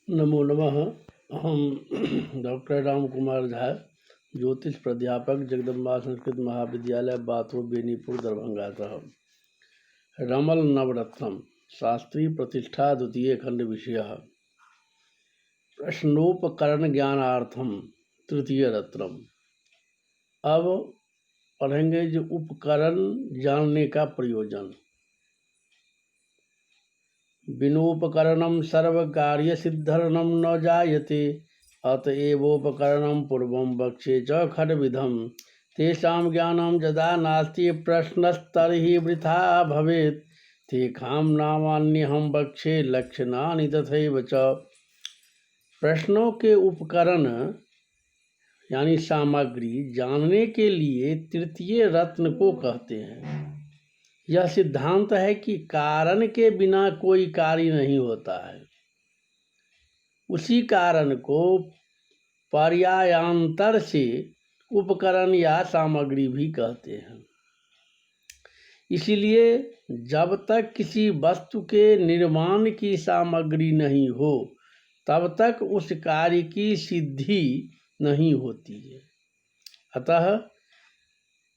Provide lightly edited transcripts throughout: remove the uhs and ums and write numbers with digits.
नमो नमः। अहम डॉक्टर राम कुमार झा, ज्योतिष प्राध्यापक, जगदम्बा संस्कृत महाविद्यालय, बातो बेनीपुर, दरभंगातः। रमल नवरत्नम शास्त्री प्रतिष्ठा द्वितीय खंड विषयः प्रश्नोपकरण ज्ञानार्थम तृतीय रत्नम। अब पढ़ेंगे जो उपकरण जानने का प्रयोजन। बिनोपकरणम सर्वकार्य सिद्धरणम न जायते, अतएवोपकरणम पूर्वं वक्षे च खड्विधम। तेषां ज्ञानं यदा नास्ति प्रश्नस्तर्हि वृथा भवेत्। तेषां नामान्यहं वक्षे लक्षणानि तथैव च। प्रश्नों के उपकरण यानी सामग्री जानने के लिए तृतीय रत्न को कहते हैं। यह सिद्धांत है कि कारण के बिना कोई कार्य नहीं होता है। उसी कारण को पर्यायांतर से उपकरण या सामग्री भी कहते हैं। इसीलिए जब तक किसी वस्तु के निर्माण की सामग्री नहीं हो तब तक उस कार्य की सिद्धि नहीं होती है। अतः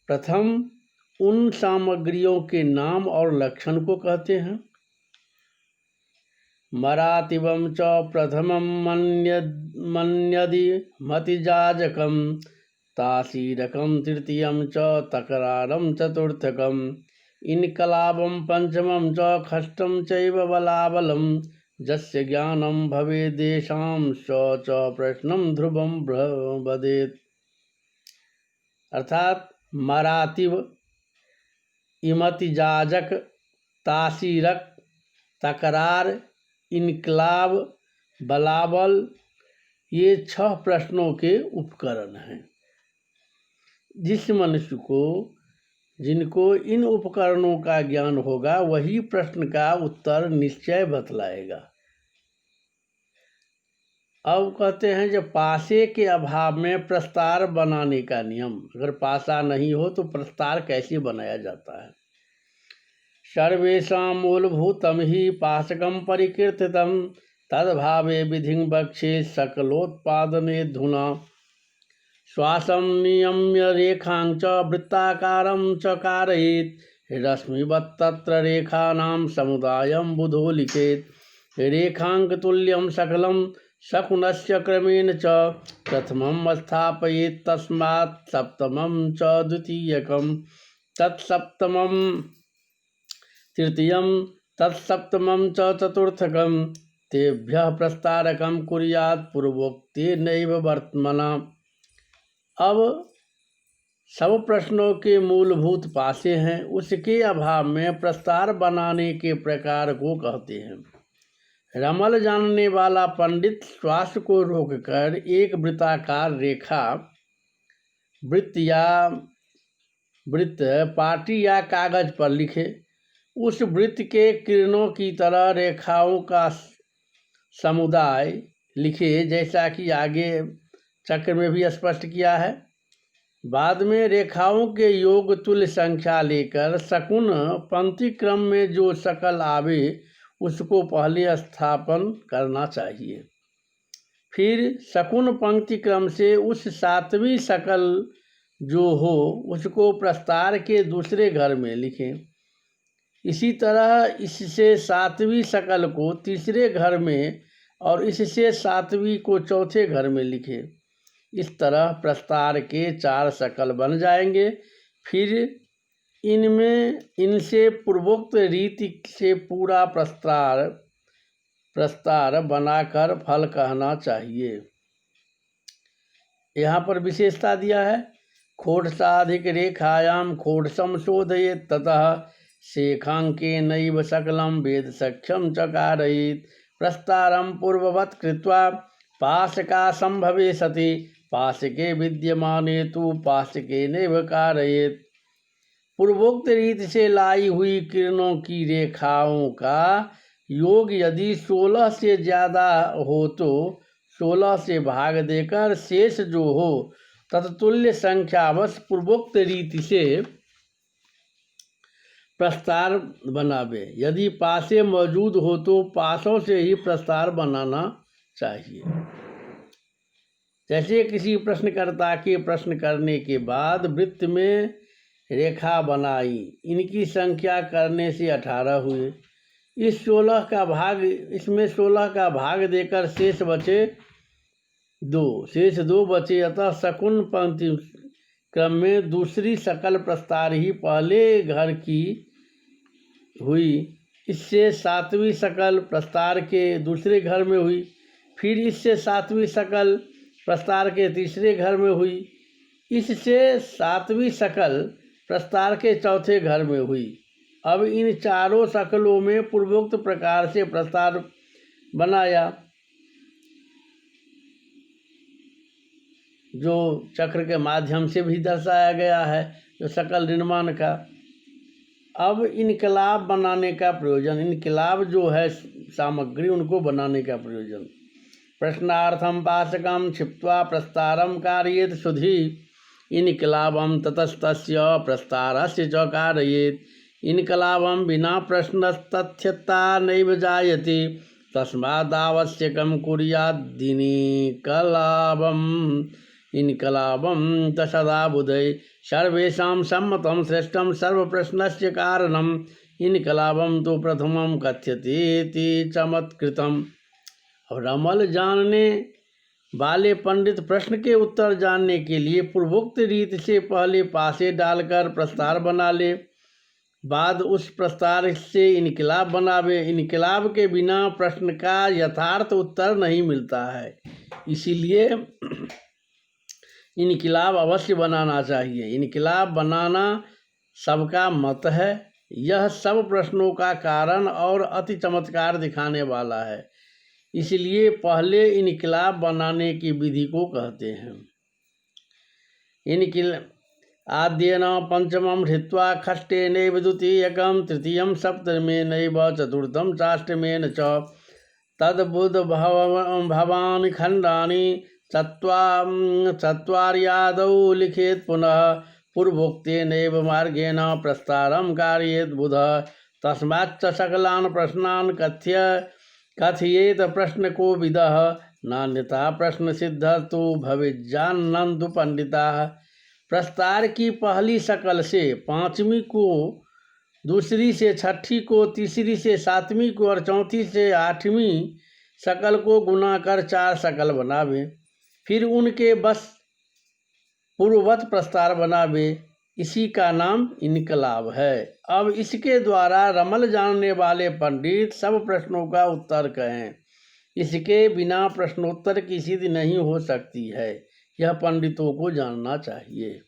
प्रथम उन सामग्रियों के नाम और लक्षण को कहते हैं। मरातिवं च प्रथमं मन्यदि मतिजाजकं, तासीरकं तृतीयं च तकरारं चतुर्थकं, इनकलाबं पंचमं च खष्टं चैव बलाबलं, यस्य ज्ञानं भवेदेषां स च प्रश्नं ध्रुवं वदेत्। अर्थात मरातिव, इमतिजाजक, तासीरक, तकरार, इनकलाब, बलाबल ये 6 प्रश्नों के उपकरण हैं। जिस मनुष्य को जिनको इन उपकरणों का ज्ञान होगा वही प्रश्न का उत्तर निश्चय बतलाएगा। अब कहते हैं जब पासे के अभाव में प्रस्तार बनाने का नियम। अगर पासा नहीं हो तो प्रस्तार कैसे बनाया जाता है। सर्वेषां मूलभूतं हि पाशकं परिकीर्तितं, तद्भावे विधिं वक्षे सकलोत्पादने धुना। श्वासं नियम्य रेखां च वृत्ताकारं च कारयेत्, रश्मिवत् तत्र रेखानां समुदायं बुधो लिखेत्। रेखाङ्कतुल्यं सकलं शकुनस्य क्रमेण च, प्रथमं स्थापयेत् तस्मात् सप्तमं च द्वितीयकं, तत्सप्तमं तृतीयं, तत्सप्तमं च चतुर्थकं, तेभ्यः प्रस्तारकं कुर्यात् पूर्वोक्तेनैव वर्त्मना। अब सब प्रश्नों के मूलभूत पासे हैं, उसके अभाव में प्रस्तार बनाने के प्रकार को कहते हैं। रमल जानने वाला पंडित श्वास को रोककर एक वृत्ताकार रेखा वृत्त पाटी या कागज पर लिखे। उस वृत्त के किरणों की तरह रेखाओं का समुदाय लिखे, जैसा कि आगे चक्र में भी स्पष्ट किया है। बाद में रेखाओं के योग तुल्य संख्या लेकर शकुन पंक्ति क्रम में जो शकल आवे उसको पहले स्थापन करना चाहिए। फिर शकुन पंक्ति क्रम से उस 7वीं शकल जो हो उसको प्रस्तार के दूसरे घर में लिखें। इसी तरह इससे 7वीं शकल को तीसरे घर में और इससे 7वीं को चौथे घर में लिखे। इस तरह प्रस्तार के 4 शकल बन जाएंगे। फिर इनसे पूर्वोक्त रीति से पूरा प्रस्तार बनाकर फल कहना चाहिए। यहाँ पर विशेषता दिया है, खोटसाधिक रेखायाम खोटसम शोधयेत्, ततः शेखांकेनैव सकलं वेद सख्यं चकारयेत्। प्रस्तारं पूर्ववत् कृत्वा पाशका संभवे सति, पाशके विद्यमाने तु पाशकेनैव कारयेत्। पूर्वोक्त रीति से लाई हुई किरणों की रेखाओं का योग यदि 16 से ज़्यादा हो तो 16 से भाग देकर शेष जो हो तत्तुल्य संख्यावश पूर्वोक्त रीति से प्रस्तार बनावे। यदि पासे मौजूद हो तो पासों से ही प्रस्तार बनाना चाहिए। जैसे किसी प्रश्नकर्ता के प्रश्न करने के बाद वृत्त में रेखा बनाई, इनकी संख्या करने से 18 हुए। इसमें 16 का भाग देकर शेष दो बचे। अतः शकुन पंक्ति क्रम में दूसरी सकल प्रस्तार ही पहले घर की हुई, इससे 7वीं सकल प्रस्तार के दूसरे घर में हुई, फिर इससे 7वीं सकल प्रस्तार के तीसरे घर में हुई, इससे 7वीं सकल प्रस्तार के चौथे घर में हुई। अब इन चारों शकलों में पूर्वोक्त प्रकार से प्रस्तार बनाया, जो चक्र के माध्यम से भी दर्शाया गया है, जो सकल निर्माण का। अब इनकलाब बनाने का प्रयोजन, इनकलाब जो है सामग्री, उनको बनाने का प्रयोजन। प्रश्नार्थम पाशकम क्षिप्त्वा प्रस्तारम कारयेत सुधी इनकलाबम ततस्तस्य प्रस्तारस्य च कारयेत। इनकलाबम बिना प्रश्नस्तथ्यता नैव जायते, तस्मादावश्यकं कुर्यादिनिकलाबम। इनकलाबम तसदा बुधै सर्वेषां सम्मतं श्रेष्ठं सर्वप्रश्नस्य कारणम्। इनकलाबम तो प्रथमं कथ्यते इति चमत्कृतम्। रमल जानने वाले पंडित प्रश्न के उत्तर जानने के लिए पूर्वोक्त रीत से पहले पासे डालकर प्रस्तार बना ले, बाद उस प्रस्तार से इनकलाब बनावे। इनकलाब के बिना प्रश्न का यथार्थ उत्तर नहीं मिलता है, इसीलिए इनकलाब अवश्य बनाना चाहिए। इनकलाब बनाना सबका मत है। यह सब प्रश्नों का कारण और अति चमत्कार दिखाने वाला है, इसलिए पहले इनकलाब बनाने की विधि को कहते हैं। आद्येन पंचमं हृत्वा खष्टेनैव द्वितीयकं, तृतीयं सप्तमेनैव, चतुर्थं चाष्टमेन च। तद्बुध भवानि खण्डानि चत्वार्यादौ लिखेत् पुनः, पूर्वोक्तेनैव मार्गेण प्रस्तारं कारयेत् बुधः। तस्माच्च सकलान् प्रश्नान् कथयेत प्रश्नको विदः, नान्यथा प्रश्न सिद्ध तो भवेज्जानन्तु पंडिताः। प्रस्तार की पहली शकल से 5वीं को, दूसरी से 6ठी को, तीसरी से 7वीं को और चौथी से 8वीं शकल को गुना कर 4 शकल बनावे, फिर उनके बस पूर्ववत प्रस्तार बनावे। इसी का नाम इनकलाब है। अब इसके द्वारा रमल जानने वाले पंडित सब प्रश्नों का उत्तर कहें, इसके बिना प्रश्नोत्तर की सिद्धि नहीं हो सकती है। यह पंडितों को जानना चाहिए।